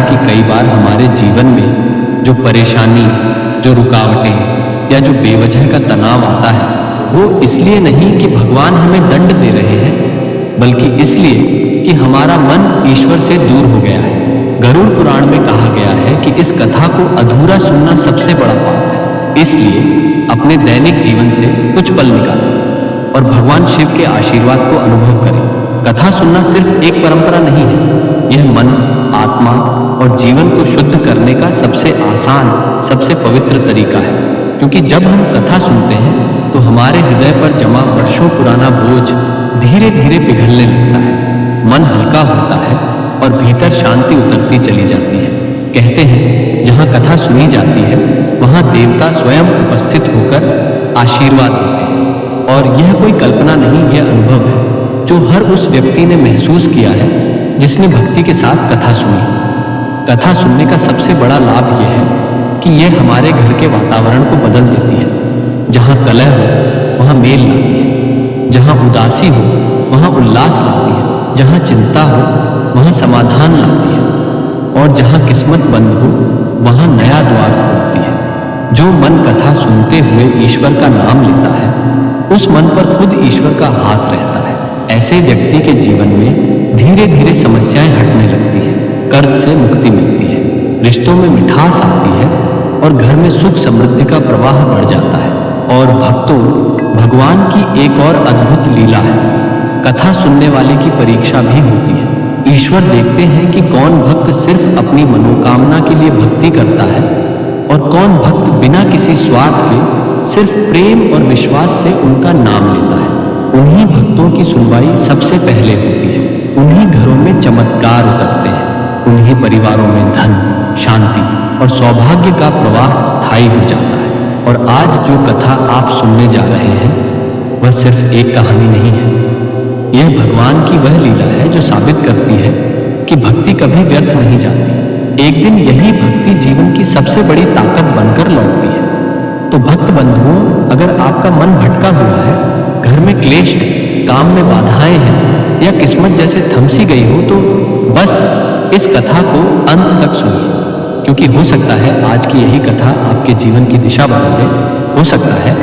कि कई बार हमारे जीवन में जो परेशानी, जो रुकावटें या जो बेवजह का तनाव आता है, वो इसलिए नहीं कि भगवान हमें दंड दे रहे हैं, बल्कि इसलिए कि हमारा मन ईश्वर से दूर हो गया है। गरुड़ पुराण में कहा गया है कि इस कथा को अधूरा सुनना सबसे बड़ा पाप है। इसलिए अपने दैनिक जीवन से कुछ पल निकालें और भगवान शिव के आशीर्वाद को अनुभव करें। कथा सुनना सिर्फ एक परंपरा नहीं है, यह मन, आत्मा और जीवन को शुद्ध करने का सबसे आसान, सबसे पवित्र तरीका है। क्योंकि जब हम कथा सुनते हैं तो हमारे हृदय पर जमा वर्षों पुराना बोझ धीरे धीरे पिघलने लगता है, मन हल्का होता है और भीतर शांति उतरती चली जाती है। कहते हैं जहाँ कथा सुनी जाती है वहाँ देवता स्वयं उपस्थित होकर आशीर्वाद देते हैं। और यह कोई कल्पना नहीं, यह अनुभव है जो हर उस व्यक्ति ने महसूस किया है जिसने भक्ति के साथ कथा सुनी। कथा सुनने का सबसे बड़ा लाभ यह है कि यह हमारे घर के वातावरण को बदल देती है। जहाँ कलह हो वहाँ मेल लाती है, जहाँ उदासी हो वहाँ उल्लास लाती है, जहाँ चिंता हो वहाँ समाधान लाती है और जहाँ किस्मत बंद हो वहाँ नया द्वार खोलती है। जो मन कथा सुनते हुए ईश्वर का नाम लेता है, उस मन पर खुद ईश्वर का हाथ रहता है। ऐसे व्यक्ति के जीवन में धीरे धीरे समस्याएं हटने लगती हैं, कर्ज से मुक्ति मिलती है, रिश्तों में मिठास आती है और घर में सुख समृद्धि का प्रवाह बढ़ जाता है। और भक्तों, भगवान की एक और अद्भुत लीला है, कथा सुनने वाले की परीक्षा भी होती है। ईश्वर देखते हैं कि कौन भक्त सिर्फ अपनी मनोकामना के लिए भक्ति करता है और कौन भक्त बिना किसी स्वार्थ के सिर्फ प्रेम और विश्वास से उनका नाम लेता है। उन्हीं भक्तों की सुनवाई सबसे पहले होती है, उन्हीं घरों में चमत्कार उतरते हैं, उन्हीं परिवारों में धन, शांति और सौभाग्य का प्रवाह स्थायी हो जाता है। और आज जो कथा आप सुनने जा रहे हैं वह सिर्फ एक कहानी नहीं है, यह भगवान की वह लीला है जो साबित करती है कि भक्ति कभी व्यर्थ नहीं जाती। एक दिन यही भक्ति जीवन की सबसे बड़ी ताकत बनकर लौटती है। तो भक्त बंधुओं, अगर आपका मन भटका हुआ है, घर में क्लेश है, काम में बाधाएं हैं या किस्मत जैसे थमसी गई हो, तो बस इस कथा को अंत तक सुनिए, क्योंकि हो सकता है आज की यही कथा आपके जीवन की दिशा बदल दे। हो सकता है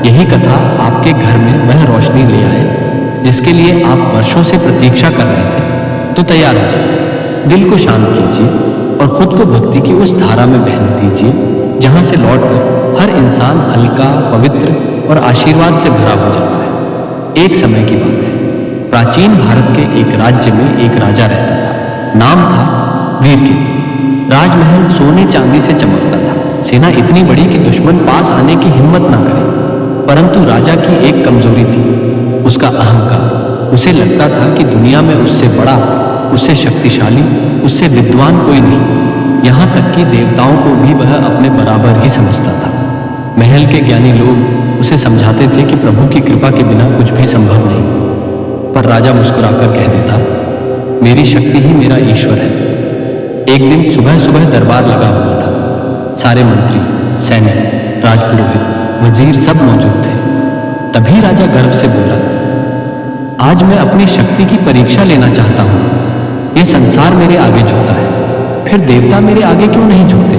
यही कथा आपके घर में वह रोशनी ले आए जिसके लिए आप वर्षों से प्रतीक्षा कर रहे थे। तो तैयार हो जाइए, दिल को शांत कीजिए और खुद को भक्ति की उस धारा में बहने दीजिए जहां से लौटकर हर इंसान हल्का, पवित्र और आशीर्वाद से भरा हो जाता है। एक समय की बात है, प्राचीन भारत के एक राज्य में एक राजा रहता था। नाम था वीरकेतु। राजमहल सोने चांदी से चमकता था, सेना इतनी बड़ी कि दुश्मन पास आने की हिम्मत ना करे। परंतु राजा की एक कमजोरी थी, उसका अहंकार। उसे लगता था कि दुनिया में उससे बड़ा, उससे शक्तिशाली, उससे विद्वान कोई नहीं। यहाँ तक कि देवताओं को भी वह अपने बराबर ही समझता था। महल के ज्ञानी लोग उसे समझाते थे कि प्रभु की कृपा के बिना कुछ भी संभव नहीं। पर राजा मुस्कुराकर कह देता, मेरी शक्ति ही मेरा ईश्वर है। एक दिन सुबह सुबह दरबार लगा हुआ था। सारे मंत्री, सैनिक, राजपुरोहित, वजीर सब मौजूद थे। तभी राजा गर्व से बोला, आज मैं अपनी शक्ति की परीक्षा लेना चाहता हूँ। यह संसार मेरे आगे झुकता है, फिर देवता मेरे आगे क्यों नहीं झुकते?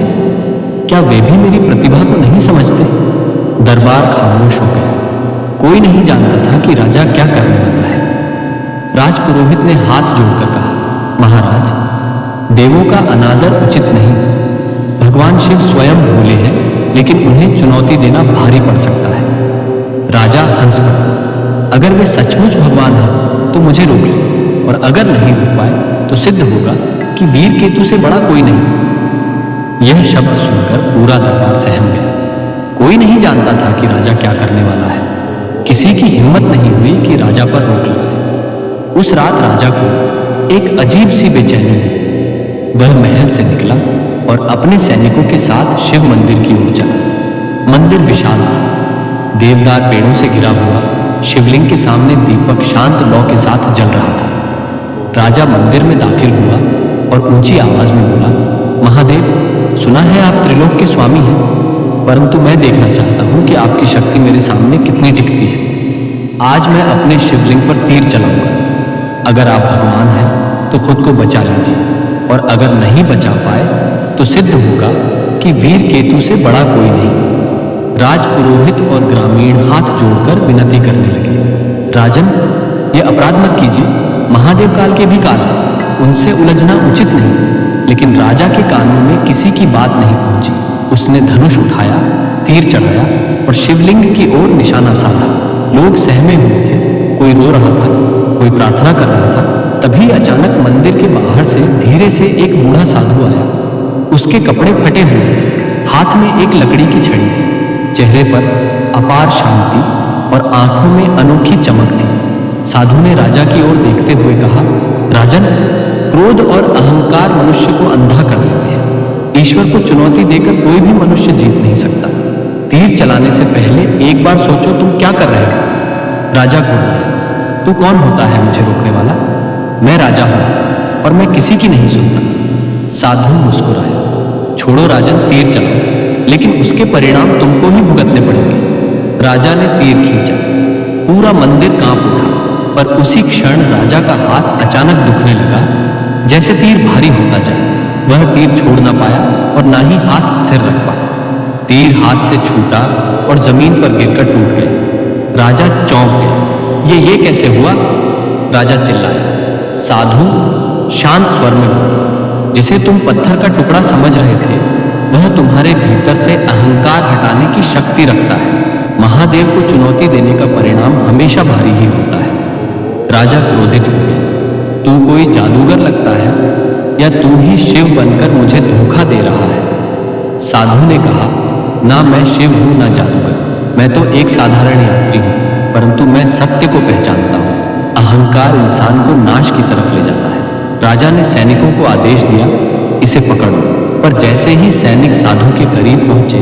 क्या वे भी मेरी प्रतिभा को नहीं समझते? दरबार खामोश हो गया। कोई नहीं जानता था कि राजा क्या करने वाला है। राजपुरोहित ने हाथ जोड़कर कहा, महाराज, देवों का अनादर उचित नहीं। भगवान शिव स्वयं भोले हैं, लेकिन उन्हें चुनौती देना भारी पड़ सकता है। राजा हंस पड़ा, अगर वे सचमुच भगवान हैं तो मुझे रोक ले, और अगर नहीं रोक पाए तो सिद्ध होगा कि वीरकेतु से बड़ा कोई नहीं। यह शब्द सुनकर पूरा दरबार सहम गया। कोई नहीं जानता था कि राजा क्या करने वाला है। किसी की हिम्मत नहीं हुई कि राजा पर रोक लगाए। उस रात राजा को एक अजीब सी बेचैनी हुई। वह महल से निकला और अपने सैनिकों के साथ शिव मंदिर की ओर चला। मंदिर विशाल था, देवदार पेड़ों से घिरा हुआ। शिवलिंग के सामने दीपक शांत लौ के साथ जल रहा था। राजा मंदिर में दाखिल हुआ और ऊंची आवाज में बोला, महादेव, सुना है आप त्रिलोक के स्वामी हैं, परंतु मैं देखना चाहता हूं कि आपकी शक्ति मेरे सामने कितनी टिकती है। आज मैं अपने शिवलिंग पर तीर चलाऊंगा। अगर आप भगवान हैं तो खुद को बचा लीजिए, और अगर नहीं बचा पाए तो सिद्ध होगा कि वीर केतु से बड़ा कोई नहीं। राजपुरोहित और ग्रामीण हाथ जोड़कर विनती करने लगे, राजन, ये अपराध मत कीजिए, महादेव काल के भी काल है, उनसे उलझना उचित नहीं। लेकिन राजा के कानों में किसी की बात नहीं पहुंची। उसने धनुष उठाया, तीर चढ़ाया और शिवलिंग की ओर निशाना साधा। लोग सहमे हुए थे, कोई रो रहा था, कोई प्रार्थना कर रहा था। तभी अचानक मंदिर के बाहर से धीरे से एक बूढ़ा साधु आया। उसके कपड़े फटे हुए थे, हाथ में एक लकड़ी की छड़ी थी, चेहरे पर अपार शांति और आंखों में अनोखी चमक थी। साधु ने राजा की ओर देखते हुए कहा, राजन, क्रोध और अहंकार मनुष्य को अंधा कर देते हैं। ईश्वर को चुनौती देकर कोई भी मनुष्य जीत नहीं सकता। तीर चलाने से पहले एक बार सोचो तुम क्या कर रहे हो। राजा घुर्राया, तू कौन होता है मुझे रोकने वाला? मैं राजा हूं और मैं किसी की नहीं सुनता। साधु मुस्कुराया, छोड़ो राजन, तीर चलाओ, लेकिन उसके परिणाम तुमको ही भुगतने पड़ेंगे। राजा ने तीर खींचा, पूरा मंदिर कांप उठा, पर उसी क्षण राजा का हाथ अचानक दुखने लगा, जैसे तीर भारी होता जाए। वह तीर छोड़ ना पाया और ना ही हाथ स्थिर रख पाया। तीर हाथ से छूटा और जमीन पर गिरकर टूट गया। राजा चौंक गया, ये कैसे हुआ? राजा चिल्लाया। साधु शांत स्वर में बोला, जिसे तुम पत्थर का टुकड़ा समझ रहे थे, वह तुम्हारे भीतर से अहंकार हटाने की शक्ति रखता है। महादेव को चुनौती देने का परिणाम हमेशा भारी ही होता है। राजा क्रोधित हो गया, तू कोई जादूगर लगता है या तू ही शिव बनकर मुझे धोखा दे रहा है? साधु ने कहा, ना मैं शिव हूं ना जादूगर, मैं तो एक साधारण यात्री हूं, परंतु मैं सत्य को पहचानता हूं। अहंकार इंसान को नाश की तरफ ले जाता है। राजा ने सैनिकों को आदेश दिया, इसे पकड़ लो। पर जैसे ही सैनिक साधु के करीब पहुंचे,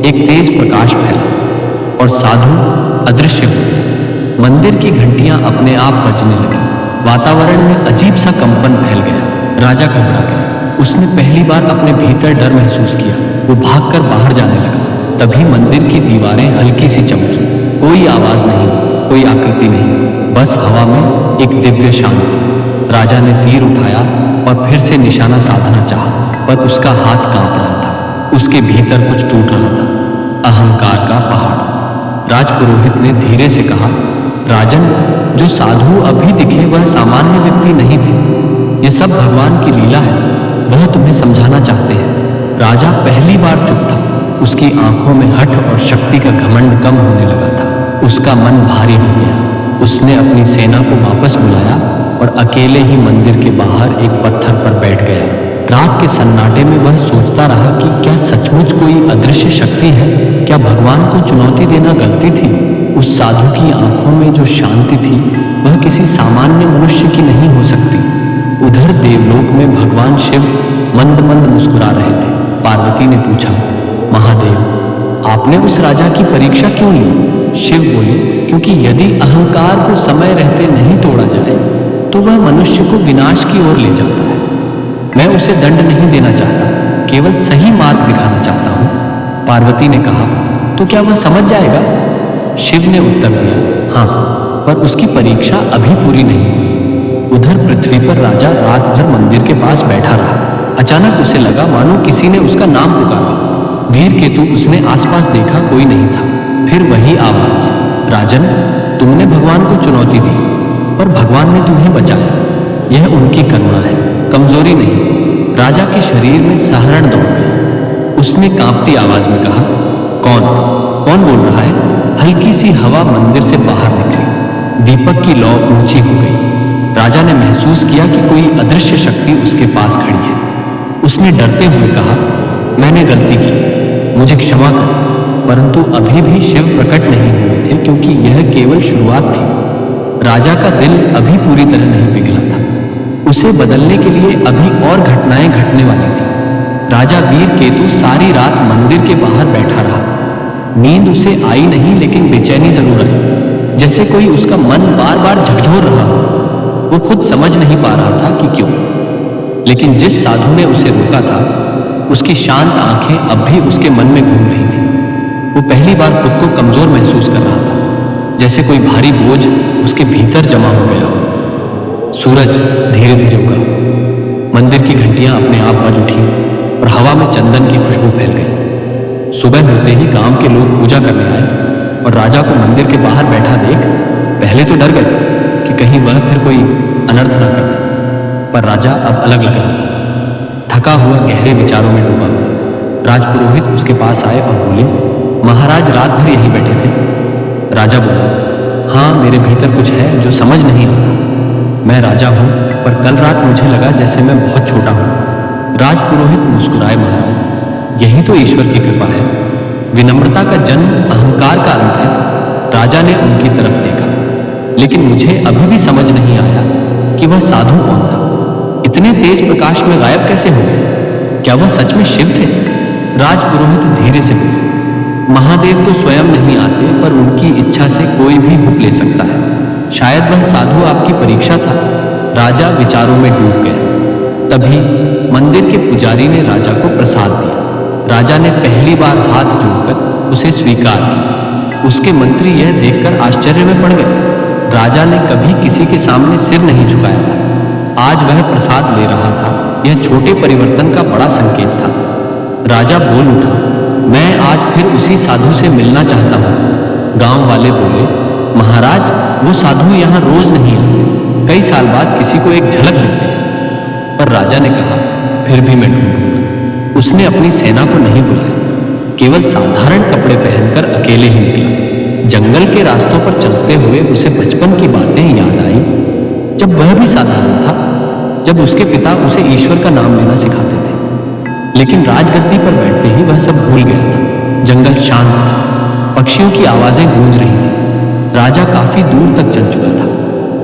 एक तेज प्रकाश फैला और साधु अदृश्य हो गया। मंदिर की घंटियां अपने आप बजने लगी, वातावरण में अजीब सा कंपन फैल गया। राजा घबरा गया, उसने पहली बार अपने भीतर डर महसूस किया। वो भागकर बाहर जाने लगा। तभी मंदिर की दीवारें हल्की सी चमकी, कोई आवाज नहीं, कोई आकृति नहीं, बस हवा में एक दिव्य शांति। राजा ने तीर उठाया और फिर से निशाना साधना चाहा, पर उसका हाथ कांप रहा था। उसके भीतर कुछ टूट रहा था, अहंकार का पहाड़। राजपुरोहित ने धीरे से कहा, राजन, जो साधु अभी दिखे वह सामान्य व्यक्ति नहीं थे। यह सब भगवान की लीला है, वह तुम्हें समझाना चाहते हैं। राजा पहली बार चुप था। उसकी आंखों में हठ और शक्ति का घमंड कम होने लगा था। उसका मन भारी हो गया। उसने अपनी सेना को वापस बुलाया और अकेले ही मंदिर के बाहर एक पत्थर पर बैठ गया। रात के सन्नाटे में वह सोचता रहा कि क्या सचमुच कोई अदृश्य शक्ति है? क्या भगवान को चुनौती देना गलती थी? उस साधु की आंखों में जो शांति थी वह किसी सामान्य मनुष्य की नहीं हो सकती। उधर देवलोक में भगवान शिव मंद मंद मुस्कुरा रहे थे। पार्वती ने पूछा, महादेव, आपने उस राजा की परीक्षा क्यों ली? शिव बोले, क्योंकि यदि अहंकार को समय रहते नहीं तोड़ा जाए तो वह मनुष्य को विनाश की ओर ले जाता है। मैं उसे दंड नहीं देना चाहता, केवल सही मार्ग दिखाना चाहता हूं। पार्वती ने कहा, तो क्या वह समझ जाएगा? शिव ने उत्तर दिया, हाँ, पर उसकी परीक्षा अभी पूरी नहीं हुई। उधर पृथ्वी पर राजा रात भर मंदिर के पास बैठा रहा। अचानक उसे लगा मानो किसी ने उसका नाम पुकारा। वीर केतु उसने आसपास देखा, कोई नहीं था। फिर वही आवाज, राजन, तुमने भगवान को चुनौती दी पर भगवान ने तुम्हें बचाया। यह उनकी करुणा है, कमजोरी नहीं। राजा के शरीर में सहरण दौड़ गई। उसने कांपती आवाज में कहा, कौन बोल रहा है? हल्की सी हवा मंदिर से बाहर निकली। दीपक की लौ ऊंची हो गई। राजा ने महसूस किया कि कोई अदृश्य शक्ति उसके पास खड़ी है। उसने डरते हुए कहा, मैंने गलती की, मुझे क्षमा करें। परंतु अभी भी शिव प्रकट नहीं हुए थे, क्योंकि यह केवल शुरुआत थी। राजा का दिल अभी पूरी तरह नहीं पिघला था। उसे बदलने के लिए अभी और घटनाएं घटने वाली थी। राजा वीर केतु सारी रात मंदिर के बाहर बैठा रहा। नींद उसे आई नहीं, लेकिन बेचैनी जरूर आई, जैसे कोई उसका मन बार बार झकझोर रहा हो। वो खुद समझ नहीं पा रहा था कि क्यों। लेकिन जिस साधु ने उसे रोका था, उसकी शांत आंखें अब भी उसके मन में घूम रही थी। वो पहली बार खुद को कमजोर महसूस कर रहा था, जैसे कोई भारी बोझ उसके भीतर जमा हो गया हो। सूरज धीरे धीरे उगा। मंदिर की घंटियां अपने आप बज उठी और हवा में चंदन की खुशबू फैल गई। सुबह होते ही गांव के लोग पूजा करने आए और राजा को मंदिर के बाहर बैठा देख पहले तो डर गए कि कहीं वह फिर कोई अनर्थ ना कर दे, पर राजा अब अलग लग रहा था। थका हुआ गहरे विचारों में डूबा हुआ राजपुरोहित उसके पास आए और बोले, महाराज रात भर यहीं बैठे थे? राजा बोला, हाँ, मेरे भीतर कुछ है जो समझ नहीं आ रहा। मैं राजा हूं, पर कल रात मुझे लगा जैसे मैं बहुत छोटा हूं। राजपुरोहित मुस्कुराए, महाराज यही तो ईश्वर की कृपा है। विनम्रता का जन्म अहंकार का अंत है। राजा ने उनकी तरफ देखा, लेकिन मुझे अभी भी समझ नहीं आया कि वह साधु कौन था। इतने तेज प्रकाश में गायब कैसे हो गए? क्या वह सच में शिव थे? राजपुरोहित धीरे से बोले, महादेव तो स्वयं नहीं आते, पर उनकी इच्छा से कोई भी हुक्म ले सकता है। शायद वह साधु आपकी परीक्षा था। राजा विचारों में डूब गया। तभी मंदिर के पुजारी ने राजा को प्रसाद दिया। राजा ने पहली बार हाथ जोड़कर उसे स्वीकार किया। उसके मंत्री यह देखकर आश्चर्य में पड़ गए। राजा ने कभी किसी के सामने सिर नहीं झुकाया था। आज वह प्रसाद ले रहा था। यह छोटे परिवर्तन का बड़ा संकेत था। राजा बोल उठा, मैं आज फिर उसी साधु से मिलना चाहता हूँ। गांव वाले बोले, महाराज वो साधु यहाँ रोज नहीं आते, कई साल बाद किसी को एक झलक देते हैं। पर राजा ने कहा, फिर भी मैं ढूंढूंगा। उसने अपनी सेना को नहीं बुलाया, केवल साधारण कपड़े पहनकर अकेले ही निकला। जंगल के रास्तों पर चलते हुए उसे बचपन की बातें याद आई, जब वह भी साधारण था, जब उसके पिता उसे ईश्वर का नाम लेना सिखाते थे। लेकिन राजगद्दी पर बैठते ही वह सब भूल गया था। जंगल शांत था, पक्षियों की आवाजें गूंज रही थी। राजा काफी दूर तक चल चुका था।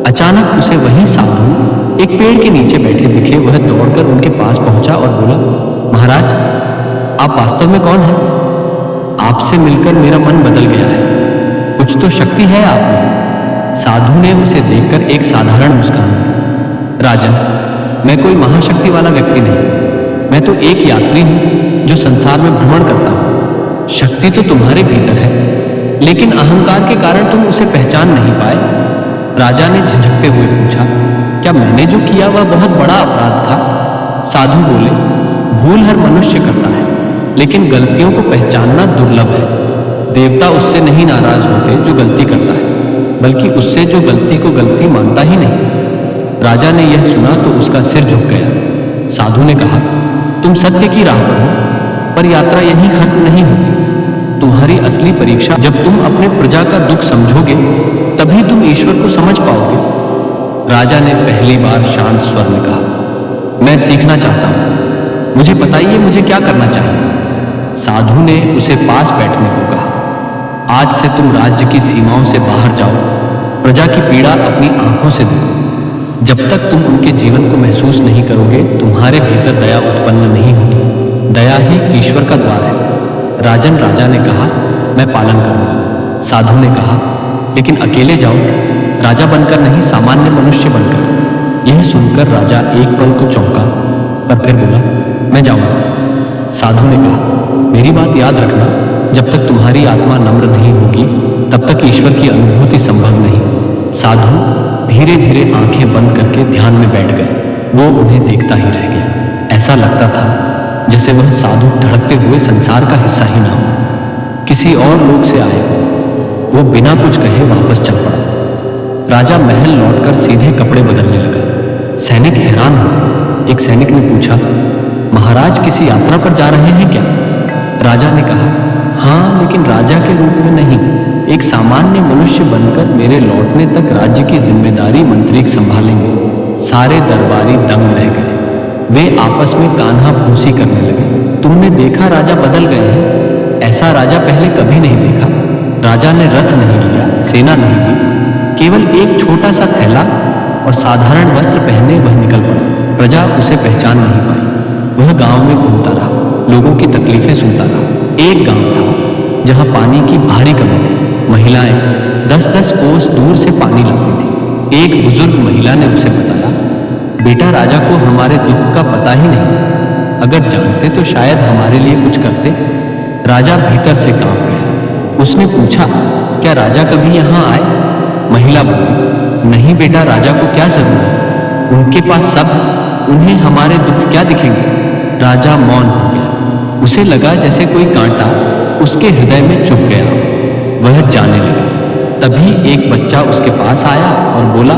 अचानक उसे वही साधु एक पेड़ के नीचे बैठे दिखे। वह दौड़कर उनके पास पहुंचा और बोला, महाराज आप वास्तव में कौन हैं? आपसे मिलकर मेरा मन बदल गया है। कुछ तो शक्ति है आप में। साधु ने उसे देखकर एक साधारण मुस्कान दी। राजन, मैं कोई महाशक्ति वाला व्यक्ति नहीं, मैं तो एक यात्री हूं जो संसार में भ्रमण करता हूं। शक्ति तो तुम्हारे भीतर है, लेकिन अहंकार के कारण तुम उसे पहचान नहीं पाए। राजा ने झिझकते हुए पूछा, क्या मैंने जो किया वह बहुत बड़ा अपराध था? साधु बोले, भूल हर मनुष्य करता है, लेकिन गलतियों को पहचानना दुर्लभ है। देवता उससे नहीं नाराज होते जो गलती करता है, बल्कि उससे जो गलती को गलती मानता ही नहीं। राजा ने यह सुना तो उसका सिर झुक गया। साधु ने कहा, तुम सत्य की राह पर हो, पर यात्रा यहीं खत्म नहीं होती। तुम्हारी असली परीक्षा जब तुम अपने प्रजा का दुख समझोगे, तभी तुम ईश्वर को समझ पाओगे। राजा ने पहली बार शांत स्वर में कहा, मैं सीखना चाहता हूं, मुझे बताइए मुझे क्या करना चाहिए। साधु ने उसे पास बैठने को कहा, आज से तुम राज्य की सीमाओं से बाहर जाओ, प्रजा की पीड़ा अपनी आंखों से देखो। जब तक तुम उनके जीवन को महसूस नहीं करोगे, तुम्हारे भीतर दया उत्पन्न नहीं होगी। दया ही ईश्वर का द्वार है। राजन, राजा ने कहा, मैं पालन करूंगा। साधु ने कहा, लेकिन अकेले जाओ, राजा बनकर नहीं, सामान्य मनुष्य बनकर। यह सुनकर राजा एक पल को चौंका, पर फिर बोला, मैं जाऊंगा। साधु ने कहा, मेरी बात याद रखना, जब तक तुम्हारी आत्मा नम्र नहीं होगी, तब तक ईश्वर की अनुभूति संभव नहीं। साधु धीरे धीरे आंखें बंद करके ध्यान में बैठ गए। वो उन्हें देखता ही रह गया। ऐसा लगता था जैसे वह साधु धड़कते हुए संसार का हिस्सा ही ना हो, किसी और लोक से आए हो। वो बिना कुछ कहे वापस चल पड़ा। राजा महल लौटकर सीधे कपड़े बदलने लगा। सैनिक हैरान हो। एक सैनिक ने पूछा, महाराज किसी यात्रा पर जा रहे हैं क्या? राजा ने कहा, हाँ, लेकिन राजा के रूप में नहीं, एक सामान्य मनुष्य बनकर। मेरे लौटने तक राज्य की जिम्मेदारी मंत्री संभालेंगे। सारे दरबारी दंग रह गए। वे आपस में कान्हा फूंसी करने लगे। तुमने देखा राजा बदल गए हैं? ऐसा राजा पहले कभी नहीं देखा। राजा ने रथ नहीं लिया, सेना नहीं ली, केवल एक छोटा सा थैला और साधारण वस्त्र पहने वह निकल पड़ा। प्रजा उसे पहचान नहीं पाई। वह गांव में घूमता रहा, लोगों की तकलीफें सुनता रहा। एक गांव था जहां पानी की भारी कमी थी। महिलाएं 10-10 कोस दूर से पानी लाती थी। एक बुजुर्ग महिला ने उसे बताया, बेटा, राजा को हमारे दुख का पता ही नहीं। अगर जानते तो शायद हमारे लिए कुछ करते। राजा भीतर से कांप गया। उसने पूछा, क्या राजा कभी यहाँ आए? महिला बोली, नहीं बेटा, राजा को क्या जरूरत है, उनके पास सब है। उन्हें हमारे दुख क्या दिखेंगे? राजा मौन हो गया। उसे लगा जैसे कोई कांटा उसके हृदय में चुभ गया। वह जाने लगा। तभी एक बच्चा उसके पास आया और बोला,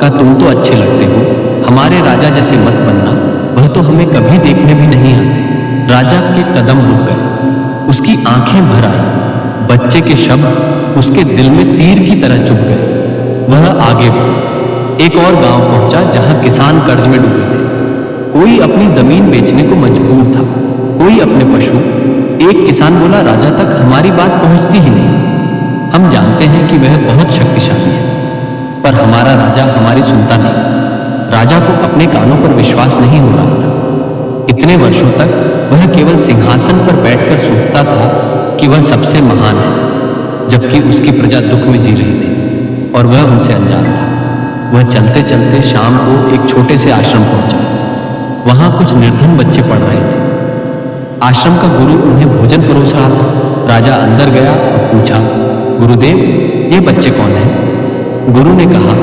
का तुम तो अच्छे लगते हो, हमारे राजा जैसे मत बनना, वह तो हमें कभी देखने भी नहीं आते। राजा के कदम रुक गए, उसकी आंखें भर आई। बच्चे के शब्द उसके दिल में तीर की तरह चुभ गए। वह आगे बढ़ा, एक और गांव पहुंचा जहां किसान कर्ज में डूबे थे। कोई अपनी जमीन बेचने को मजबूर था, कोई अपने पशु। एक किसान बोला, राजा तक हमारी बात पहुंचती ही नहीं। हम जानते हैं कि वह बहुत शक्तिशाली है, पर हमारा राजा हमारी सुनता नहीं। राजा को अपने कानों पर विश्वास नहीं हो रहा था। इतने वर्षों तक वह केवल सिंहासन पर बैठकर सोचता था कि वह सबसे महान है, जबकि उसकी प्रजा दुख में जी रही थी और वह उनसे अनजान था। वह चलते चलते शाम को एक छोटे से आश्रम पहुंचा। वहां कुछ निर्धन बच्चे पढ़ रहे थे। आश्रम का गुरु उन्हें भोजन परोस रहा था। राजा अंदर गया और पूछा, गुरुदेव, ये बच्चे कौन हैं? गुरु ने कहा,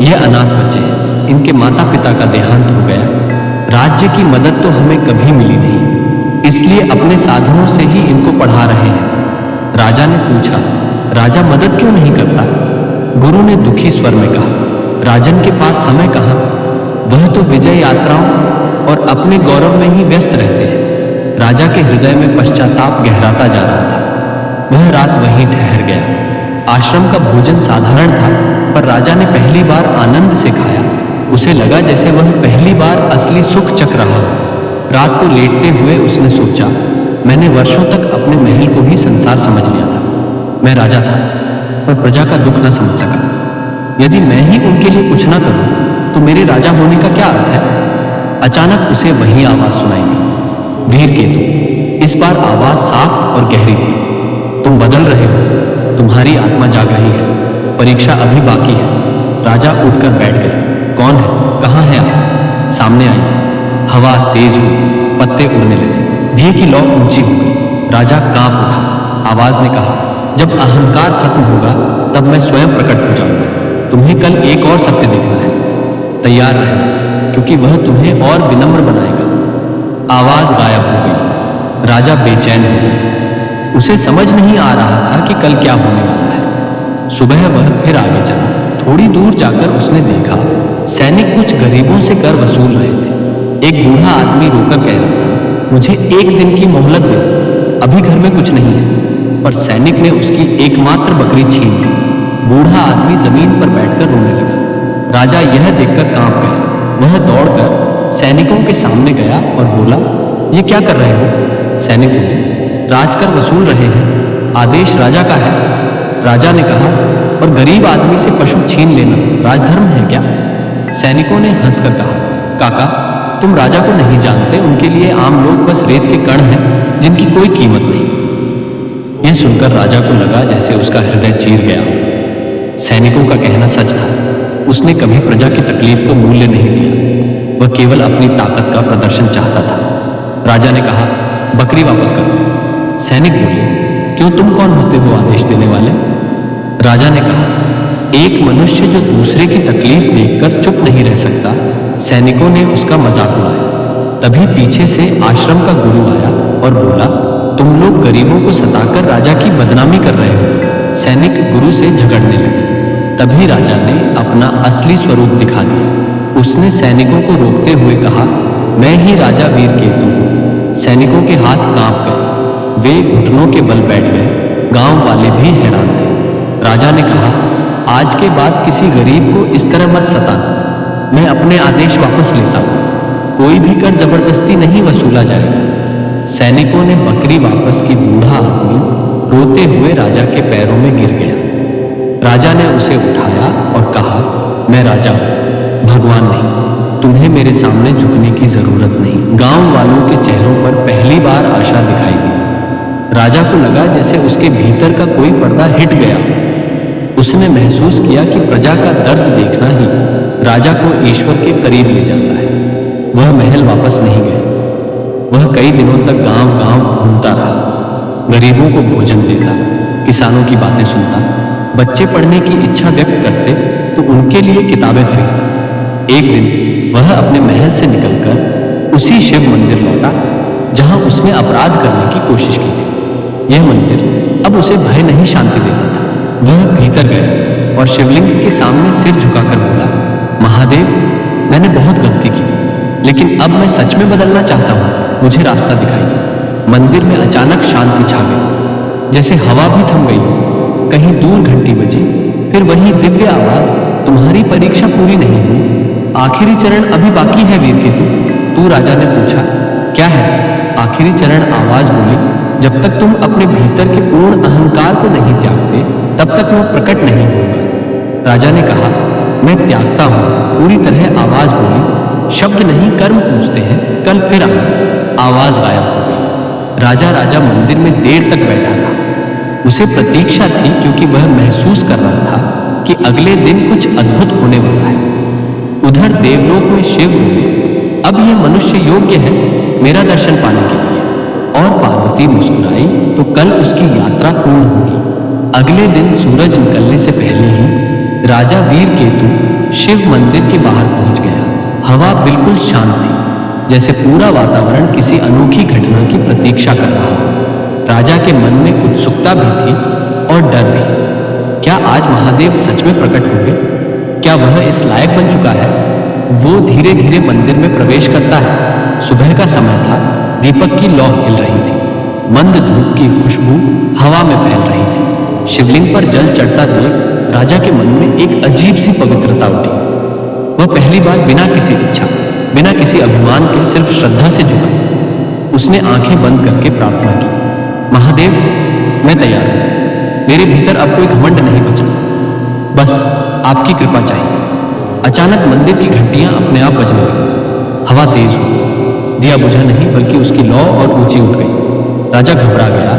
यह अनाथ बच्चे हैं, इनके माता पिता का देहांत हो गया। राज्य की मदद तो हमें कभी मिली नहीं, इसलिए अपने साधनों से ही इनको पढ़ा रहे हैं। राजा ने पूछा, राजा मदद क्यों नहीं करता? गुरु ने दुखी स्वर में कहा, राजन के पास समय कहाँ? वह तो विजय यात्राओं और अपने गौरव में ही व्यस्त रहते हैं। राजा के हृदय में पश्चाताप गहराता जा रहा था। वह रात वहीं ठहर गया। आश्रम का भोजन साधारण था, पर राजा ने पहली बार आनंद से खाया। उसे लगा जैसे वह पहली बार असली सुख चख रहा हो। रात को लेटते हुए उसने सोचा, मैंने वर्षों तक अपने महल को ही संसार समझ लिया था। मैं राजा था, पर प्रजा का दुख न समझ सका। यदि मैं ही उनके लिए कुछ न करूं, तो मेरे राजा होने का क्या अर्थ है? अचानक उसे वही आवाज सुनाई दी, वीर केतु। इस बार आवाज साफ और गहरी थी। तुम बदल रहे हो, तुम्हारी आत्मा जाग रही है, परीक्षा अभी बाकी है। राजा उठकर बैठ गया। कौन है? कहाँ है आप? सामने आइए। हवा तेज हुई, पत्ते उड़ने लगे, दिए की लौ ऊंची हो गई। राजा कांप उठा। आवाज ने कहा, जब अहंकार खत्म होगा तब मैं स्वयं प्रकट हो जाऊंगा। तुम्हें कल एक और सत्य देखना है, तैयार रहना, क्योंकि वह तुम्हें और विनम्र बनाएगा। आवाज गायब हो गई। राजा बेचैन हो गया। उसे समझ नहीं आ रहा था कि कल क्या होने वाला है। सुबह वह फिर आगे चला। थोड़ी दूर जाकर उसने देखा, सैनिक कुछ गरीबों से कर वसूल रहे थे। एक बूढ़ा आदमी रोकर कह रहा था, मुझे एक दिन की मोहलत दे, अभी घर में कुछ नहीं है। पर सैनिक ने उसकी एकमात्र बकरी छीन ली। बूढ़ा आदमी जमीन पर बैठकर रोने लगा। राजा यह देखकर कांप गया। वह दौड़कर सैनिकों के सामने गया और बोला, ये क्या कर रहे हो? सैनिक बोले, राजकर वसूल रहे हैं, आदेश राजा का है। राजा ने कहा, और गरीब आदमी से पशु छीन लेना राजधर्म है क्या? सैनिकों ने हंसकर कहा, काका, तुम राजा को नहीं जानते, उनके लिए आम लोग बस रेत के कण हैं जिनकी कोई कीमत नहीं। यह सुनकर राजा को लगा जैसे उसका हृदय चीर गया। सैनिकों का कहना सच था। उसने कभी प्रजा की तकलीफ को मूल्य नहीं दिया। वह केवल अपनी ताकत का प्रदर्शन चाहता था। राजा ने कहा, बकरी वापस करो। सैनिक बोले, क्यों, तुम कौन होते हो आदेश देने वाले? राजा ने कहा, एक मनुष्य जो दूसरे की तकलीफ देखकर चुप नहीं रह सकता। सैनिकों ने उसका मजाक उड़ाया। तभी पीछे से आश्रम का गुरु आया और बोला, तुम लोग गरीबों को सताकर राजा की बदनामी कर रहे हो। सैनिक गुरु से झगड़ने लगे। तभी राजा ने अपना असली स्वरूप दिखा दिया। उसने सैनिकों को रोकते हुए कहा, मैं ही राजा वीर केतु हूं। सैनिकों के हाथ कांप गए। वे घुटनों के बल बैठ गए। गांव वाले भी हैरान थे। राजा ने कहा, आज के बाद किसी गरीब को इस तरह मत सताना। मैं अपने आदेश वापस लेता हूं। कोई भी कर जबरदस्ती नहीं वसूला जाएगा। सैनिकों ने बकरी वापस की। बूढ़ा आदमी रोते हुए राजा के पैरों में गिर गया। राजा ने उसे उठाया और कहा, मैं राजा हूं, भगवान नहीं। तुम्हें मेरे सामने झुकने की जरूरत नहीं। गांव वालों के चेहरों पर पहली बार आशा दिखाई दी। राजा को लगा जैसे उसके भीतर का कोई पर्दा हिट गया। उसने महसूस किया कि प्रजा का दर्द देखना ही राजा को ईश्वर के करीब ले जाता है। वह महल वापस नहीं गया। वह कई दिनों तक गांव-गांव घूमता रहा, गरीबों को भोजन देता, किसानों की बातें सुनता, बच्चे पढ़ने की इच्छा व्यक्त करते तो उनके लिए किताबें खरीदता। एक दिन वह अपने महल से निकलकर उसी शिव मंदिर लौटा जहां उसने अपराध करने की कोशिश की थी। यह मंदिर अब उसे भय नहीं शांति देता था। वह भीतर गया और शिवलिंग के सामने सिर झुकाकर बोला, महादेव, मैंने बहुत गलती की, लेकिन अब मैं सच में बदलना चाहता हूँ। मुझे रास्ता दिखाइए। मंदिर में अचानक शांति छा गई, जैसे हवा भी थम गई हो। कहीं दूर घंटी बजी, फिर वही दिव्य आवाज, तुम्हारी परीक्षा पूरी नहीं हुई, आखिरी चरण अभी बाकी है वीरकेतु। तू राजा ने पूछा, क्या है? आखिरी चरण आवाज बोली, जब तक तुम अपने भीतर के पूर्ण अहंकार को नहीं त्यागते तब तक वो प्रकट नहीं होगा। राजा ने कहा, मैं त्यागता हूं पूरी तरह। आवाज बोली, शब्द नहीं कर्म पूछते हैं, कल फिर आना। आवाज गायब हो गई। राजा मंदिर में देर तक बैठा रहा। उसे प्रतीक्षा थी, क्योंकि वह महसूस कर रहा था कि अगले दिन कुछ अद्भुत होने वाला है। उधर देवलोक में शिव बोले, अब यह मनुष्य योग्य है मेरा दर्शन पाने के लिए। और पार्वती मुस्कुराई, तो कल उसकी यात्रा पूर्ण होगी। अगले दिन सूरज निकलने से पहले ही राजा वीरकेतु शिव मंदिर के बाहर पहुंच गया। हवा बिल्कुल शांत थी, जैसे पूरा वातावरण किसी अनोखी घटना की प्रतीक्षा कर रहा हो। राजा के मन में उत्सुकता भी थी और डर भी। क्या आज महादेव सच में प्रकट होंगे? क्या वह इस लायक बन चुका है? वो धीरे धीरे मंदिर में प्रवेश करता है। सुबह का समय था, दीपक की लौ हिल रही थी, मंद धूप की खुशबू हवा में फैल रही थी। शिवलिंग पर जल चढ़ता देख राजा के मन में एक अजीब सी पवित्रता उठी। वह पहली बार बिना किसी इच्छा, बिना किसी अभिमान के सिर्फ श्रद्धा से झुका। उसने आंखें बंद करके प्रार्थना की, महादेव, मैं तैयार हूं। मेरे भीतर अब कोई घमंड नहीं बचा, बस आपकी कृपा चाहिए। अचानक मंदिर की घंटियां अपने आप बजने लगी। हवा तेज हुई, दिया बुझा नहीं बल्कि उसकी लौ और ऊंची उठ गई। राजा घबरा गया,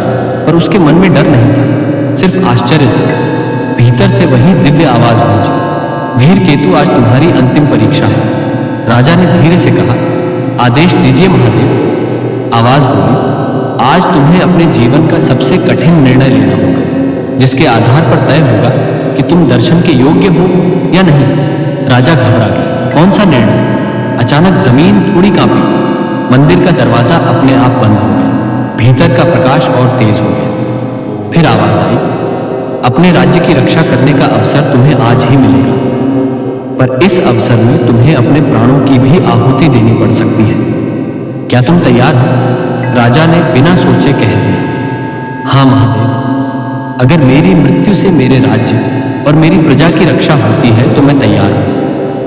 पर उसके मन में डर नहीं था, सिर्फ आश्चर्य था। भीतर से वही दिव्य आवाज गूंजी, वीरकेतु, आज तुम्हारी अंतिम परीक्षा है। राजा ने धीरे से कहा, आदेश दीजिए महादेव। आवाज बोली, आज तुम्हें अपने जीवन का सबसे कठिन निर्णय लेना होगा, जिसके आधार पर तय होगा कि तुम दर्शन के योग्य हो या नहीं। राजा घबरा गया, कौन सा निर्णय? अचानक जमीन थोड़ी कांपी, मंदिर का दरवाजा अपने आप बंद हो गया, भीतर का प्रकाश और तेज हो गया। फिर आवाज आई, अपने राज्य की रक्षा करने का अवसर तुम्हें आज ही मिलेगा, पर इस अवसर में तुम्हें अपने प्राणों की भी आहुति देनी पड़ सकती है। क्या तुम तैयार हो? राजा ने बिना सोचे कह दिया, हाँ महादेव, अगर मेरी मृत्यु से मेरे राज्य और मेरी प्रजा की रक्षा होती है तो मैं तैयार हूं।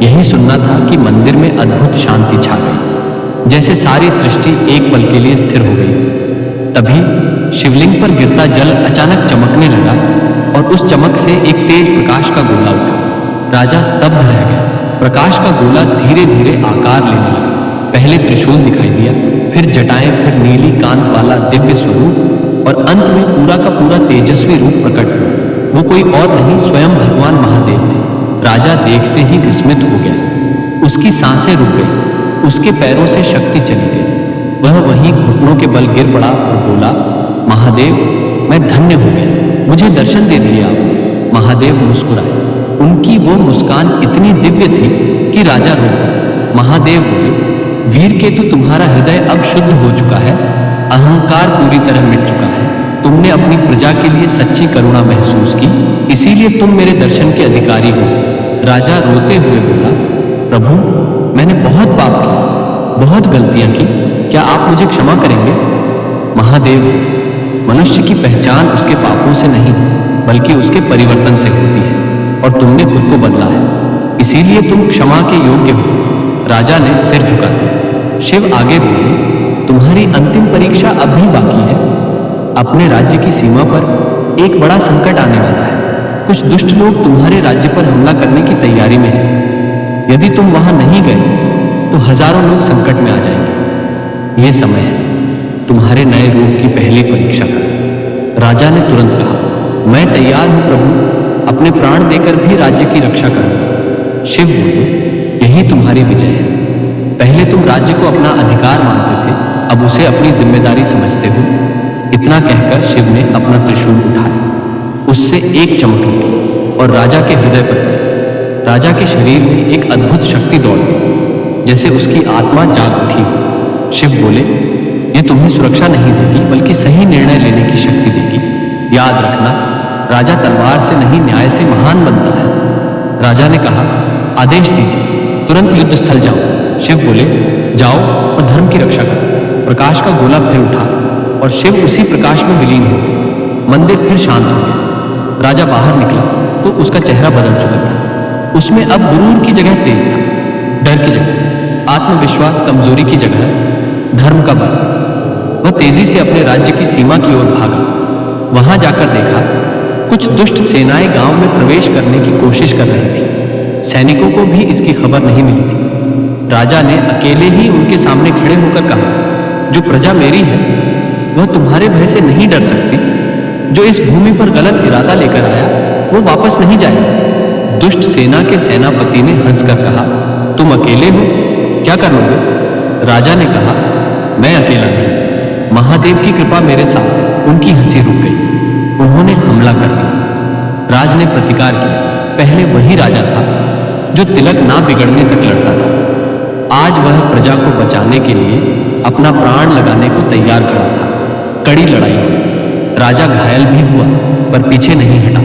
यही सुनना था कि मंदिर में अद्भुत शांति छा गई, जैसे सारी सृष्टि एक पल के लिए स्थिर हो गई। तभी शिवलिंग पर गिरता जल अचानक चमकने लगा और उस चमक से एक तेज प्रकाश का गोला उठा। राजा स्तब्ध रह गया। प्रकाश का गोला धीरे धीरे आकार लेने लगा। पहले त्रिशूल दिखाई दिया, फिर जटाएं, फिर नीली कांत वाला दिव्य स्वरूप और अंत में पूरा का पूरा तेजस्वी रूप प्रकट हुआ। वो कोई और नहीं, स्वयं भगवान महादेव थे। राजा देखते ही विस्मित हो गया। उसकी सांसें रुक गई, उसके पैरों से शक्ति चली गई। वह वहीं घुटनों के बल गिर पड़ा और बोला, महादेव, मैं धन्य हो गया, मुझे दर्शन दे दिए आपने। महादेव मुस्कुराए। उनकी वो मुस्कान इतनी दिव्य थी कि राजा रो गया। महादेव बोले, वीरकेतु, तुम्हारा हृदय अब शुद्ध हो चुका है, अहंकार पूरी तरह मिट चुका है। तुमने अपनी प्रजा के लिए सच्ची करुणा महसूस की, इसीलिए तुम मेरे दर्शन के अधिकारी हो। राजा रोते हुए बोला, प्रभु, मैंने बहुत पाप किया, बहुत गलतियां की, क्या आप मुझे क्षमा करेंगे? महादेव, मनुष्य की पहचान उसके पापों से नहीं बल्कि उसके परिवर्तन से होती है, और तुमने खुद को बदला है, इसीलिए तुम क्षमा के योग्य हो। राजा ने सिर झुका दिया। शिव आगे बोले, तुम्हारी अंतिम परीक्षा अब भी बाकी है। अपने राज्य की सीमा पर एक बड़ा संकट आने वाला है। कुछ दुष्ट लोग तुम्हारे राज्य पर हमला करने की तैयारी में हैं। यदि तुम वहां नहीं गए तो हजारों लोग संकट में आ जाएंगे। यह समय है तुम्हारे नए रूप की पहली परीक्षा का। राजा ने तुरंत कहा, मैं तैयार हूं प्रभु, अपने प्राण देकर भी राज्य की रक्षा करूंगा। शिव बोले, यही तुम्हारी विजय है। पहले तुम राज्य को अपना अधिकार मानते थे, अब उसे अपनी जिम्मेदारी समझते हो। इतना कहकर शिव ने अपना त्रिशूल उठाया। उससे एक चमक निकली और राजा के हृदय पर पड़ी। राजा के शरीर में एक अद्भुत शक्ति दौड़ गई, जैसे उसकी आत्मा जाग उठी। शिव बोले, ये तुम्हें सुरक्षा नहीं देगी बल्कि सही निर्णय लेने की शक्ति देगी। याद रखना, राजा तलवार से नहीं न्याय से महान बनता है। राजा ने कहा, आदेश दीजिए, तुरंत युद्ध स्थल जाओ। शिव बोले, जाओ और धर्म की रक्षा करो। प्रकाश का गोला फिर उठा और शिव उसी प्रकाश में विलीन हो गए। मंदिर फिर शांत हो गया। राजा बाहर निकला तो उसका चेहरा बदल चुका था। उसमें अब गुरूर की जगह तेज था, डर की जगह आत्मविश्वास, कमजोरी की जगह धर्म का बल। वह तेजी से अपने राज्य की सीमा की ओर भागा। वहां जाकर देखा, कुछ दुष्ट सेनाएं गांव में प्रवेश करने की कोशिश कर रही थी। सैनिकों को भी इसकी खबर नहीं मिली थी। राजा ने अकेले ही उनके सामने खड़े होकर कहा, जो प्रजा मेरी है वह तुम्हारे भय से नहीं डर सकती। जो इस भूमि पर गलत इरादा लेकर आया वो वापस नहीं जाएगा। दुष्ट सेना के सेनापति ने हंसकर कहा, तुम अकेले हो, क्या कर लोगे? राजा ने कहा, मैं अकेला नहीं, महादेव की कृपा मेरे साथ है। उनकी हंसी रुक गई। उन्होंने हमला कर दिया। राज ने प्रतिकार किया। पहले वही राजा था जो तिलक ना बिगड़ने तक लड़ता था। आज वह प्रजा को बचाने के लिए अपना प्राण लगाने को तैयार खड़ा था। कड़ी लड़ाई हुई। राजा घायल भी हुआ पर पीछे नहीं हटा।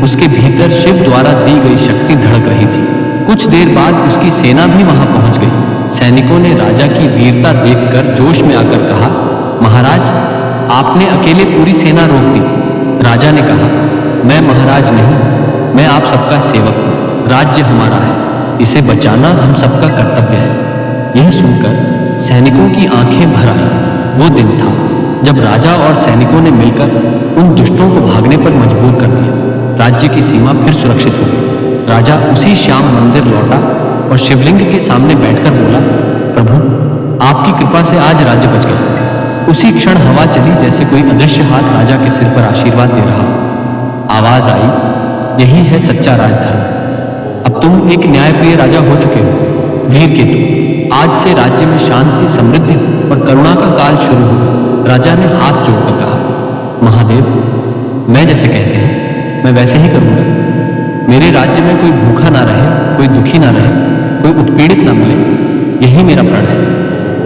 उसके भीतर शिव द्वारा दी गई शक्ति धड़क रही थी। कुछ देर बाद उसकी सेना भी वहां पहुंच गई। सैनिकों ने राजा की वीरता देखकर जोश में आकर कहा, महाराज, आपने अकेले पूरी सेना रोक दी। राजा ने कहा, मैं महाराज नहीं, मैं आप सबका सेवक हूं। राज्य हमारा है, इसे बचाना हम सबका कर्तव्य है। यह सुनकर सैनिकों की आंखें भर आईं। वो दिन था जब राजा और सैनिकों ने मिलकर उन दुष्टों को भागने पर मजबूर कर दिया। राज्य की सीमा फिर सुरक्षित हो गई। राजा उसी शाम मंदिर लौटा और शिवलिंग के सामने बैठकर बोला, प्रभु, आपकी कृपा से आज राज्य बच गया। उसी क्षण हवा चली जैसे कोई अदृश्य हाथ राजा के सिर पर आशीर्वाद दे रहा। आवाज आई, यही है सच्चा राजधर्म। अब तुम एक न्यायप्रिय राजा हो चुके हो। वीर केतु, आज से राज्य में शांति, समृद्धि और करुणा का काल शुरू हुआ। राजा ने हाथ जोड़कर कहा, महादेव, मैं जैसे कहते हैं मैं वैसे ही करूंगा। मेरे राज्य में कोई भूखा ना रहे, कोई दुखी ना रहे, कोई उत्पीड़ित ना मिले, यही मेरा प्रण है।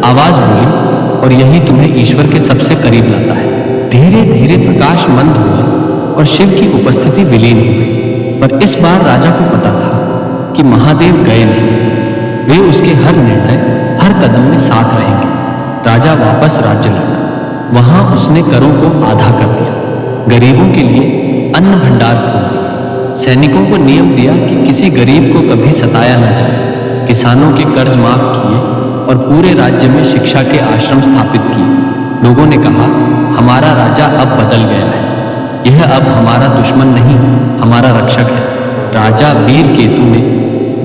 आवाज बोली, और यही तुम्हें ईश्वर के सबसे करीब लाता है। धीरे धीरे प्रकाश मंद हुआ और शिव की उपस्थिति विलीन हो गई। पर इस बार राजा को पता था कि महादेव गए नहीं। वे उसके हर निर्णय, हर कदम में साथ रहेंगे। राजा वापस राज्य लौटा। वहां उसने करों को आधा कर दिया, गरीबों के लिए अन्न भंडार खोल दिया। सैनिकों को नियम दिया कि किसी गरीब को कभी सताया न जाए। किसानों के कर्ज माफ किए और पूरे राज्य में शिक्षा के आश्रम स्थापित किए। लोगों ने कहा, हमारा राजा अब बदल गया है। यह अब हमारा दुश्मन नहीं, हमारा रक्षक है। राजा वीर केतु ने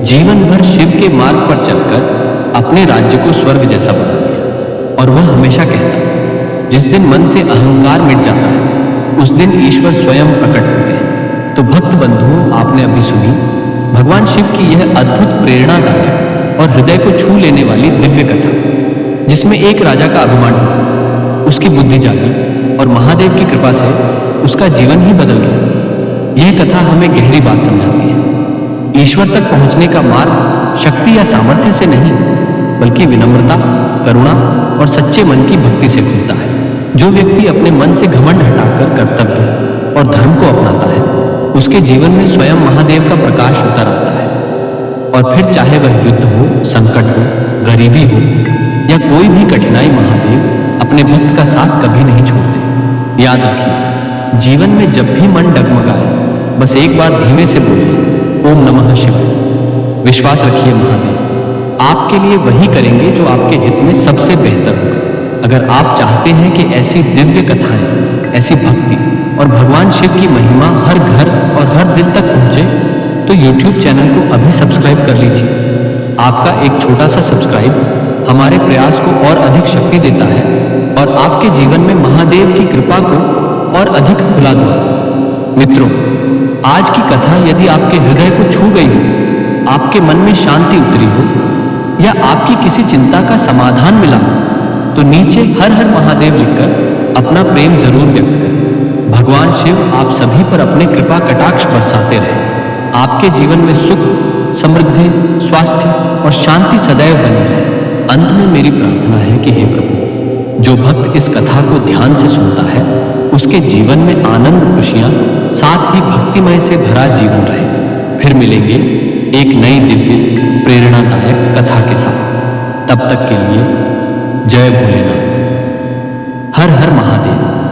जीवन भर शिव के मार्ग पर चलकर अपने राज्य को स्वर्ग जैसा बना दिया। और वह हमेशा कहता, जिस दिन मन से अहंकार मिट जाता है उस दिन ईश्वर स्वयं प्रकट होते हैं। तो भक्त बंधुओं, आपने अभी सुनी भगवान शिव की यह अद्भुत, प्रेरणादायक और हृदय को छू लेने वाली दिव्य कथा, जिसमें एक राजा का अभिमान हुआ, उसकी बुद्धि जागी और महादेव की कृपा से उसका जीवन ही बदल गया। यह कथा हमें गहरी बात समझाती है। ईश्वर तक पहुंचने का मार्ग शक्ति या सामर्थ्य से नहीं, बल्कि विनम्रता, करुणा और सच्चे मन की भक्ति से खुलता है। जो व्यक्ति अपने मन से घमंड हटाकर कर्तव्य और धर्म को अपनाता है, उसके जीवन में स्वयं महादेव का प्रकाश उतर आता है। और फिर चाहे वह युद्ध हो, संकट हो, गरीबी हो या कोई भी कठिनाई, महादेव अपने भक्त का साथ कभी नहीं छोड़ते। याद रखिए, जीवन में जब भी मन डगमगाए, बस एक बार धीमे से बोलिए, ओम नमः शिवाय। विश्वास रखिए, महादेव आपके लिए वही करेंगे जो आपके हित में सबसे बेहतर होगा। अगर आप चाहते हैं कि ऐसी दिव्य कथाएं, ऐसी भक्ति और भगवान शिव की महिमा हर घर और हर दिल तक पहुंचे, तो YouTube चैनल को अभी सब्सक्राइब कर लीजिए। आपका एक छोटा सा सब्सक्राइब हमारे प्रयास को और अधिक शक्ति देता है और आपके जीवन में महादेव की कृपा को और अधिक खुला द्वार। मित्रों, आज की कथा यदि आपके हृदय को छू गई हो, आपके मन में शांति उतरी हो या आपकी किसी चिंता का समाधान मिला हो, तो नीचे हर हर महादेव लिखकर अपना प्रेम जरूर व्यक्त करें। भगवान शिव आप सभी पर अपने कृपा कटाक्ष बरसाते रहे। आपके जीवन में सुख, समृद्धि, स्वास्थ्य और शांति सदैव बनी रहे। अंत में मेरी प्रार्थना है कि हे प्रभु, जो भक्त इस कथा को ध्यान से सुनता है उसके जीवन में आनंद, खुशियां, साथ ही भक्तिमय से भरा जीवन रहे। फिर मिलेंगे एक नई दिव्य प्रेरणादायक कथा के साथ। तब तक के लिए जय भोलेनाथ। हर हर महादेव।